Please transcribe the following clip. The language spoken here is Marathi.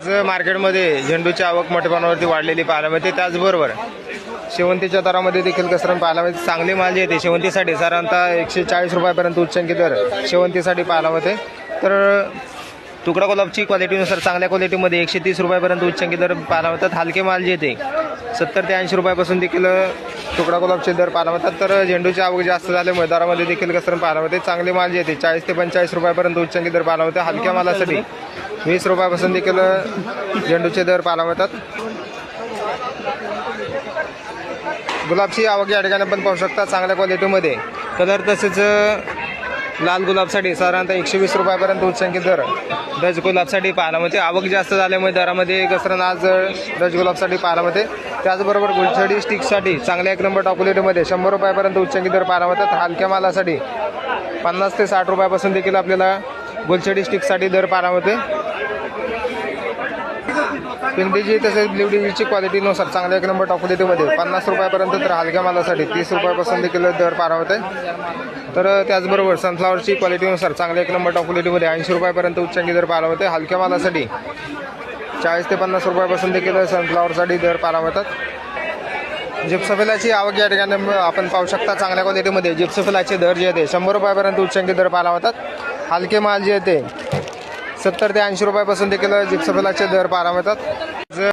मार्केटमध्ये झेंडूची आवक मोठ्या प्रमाणावरती वाढलेली पाहायला मिळते। त्याचबरोबर शेवंतीच्या दरामध्ये देखील घसरण पाहायला मिळते। चांगली माल जी येते शेवंतीसाठी साधारणतः 140 रुपयापर्यंत उच्चांकी दर शेवंतीसाठी पाहायला मिळते। तर तुकडा गुलाबची क्वालिटीनुसार चांगल्या क्वालिटीमध्ये 130 रुपयापर्यंत उच्चांकी दर पाहायला मिळतात। हलके माल जे येते 70 ते 80 रुपयापासून देखील तुकडा गुलाबचे दर पाहायला मिळतात। तर झेंडूची आवक जास्त झाल्यामुळे दरामध्ये देखील घसरण पाहायला मिळते। चांगले माल जे येते 40 ते 45 रुपयापर्यंत उच्चांकी दर पाहायला मिळते। हलक्या मालासाठी 20 रुपयापासून देखील झेंडूचे दर पाहायला मिळतात। गुलाबची आवक या ठिकाणी आपण पाहू शकता चांगल्या क्वालिटीमध्ये कलर तसेच लाल गुलाबसाठी साधारणतः 120 रुपयापर्यंत उच्चांकी दर डच गुलाबसाठी पाहायला मिळते। आवक जास्त झाल्यामुळे दरामध्ये घसरण आज डच गुलाबसाठी पाहायला मिळते। त्याचबरोबर गुलछडी स्टिकसाठी चांगल्या 1 नंबर टॉप क्वालिटीमध्ये 100 रुपयापर्यंत उच्चांकी दर पाहायला मिळतात। हलक्या मालासाठी 50 ते 60 रुपयापासून देखील आपल्याला गुलछडी स्टिकसाठी दर पाहायला मिळते। पिंडीची तसेच ब्ल्यूडीची क्वालिटीनुसार चांगल्या 1 नंबर टॉप क्वालिटीमध्ये 50 रुपयापर्यंत तर हलक्या मालासाठी 30 रुपयापासून देखील दर पाहायला मिळते। तर त्याचबरोबर सनफ्लावरची क्वालिटीनुसार चांगल्या 1 नंबर टॉप क्वालिटीमध्ये 80 रुपयापर्यंत उच्चांकी दर पाहायला मिळते। हलक्या मालासाठी 40 ते 50 रुपयापासून देखील सनफ्लावरसाठी दर पाहायला मिळतात। जिप्सोफिलाची आवक या ठिकाणी आपण पाहू शकता चांगल्या क्वालिटीमध्ये जिप्सोफिलाचे दर जे येते 100 रुपयापर्यंत उच्चांकी दर पाहायला मिळतात। हलके माल जे येते 70 ते 80 रुपयापासून देखील जिप्सोफिलाचे दर पाहायला मिळतात।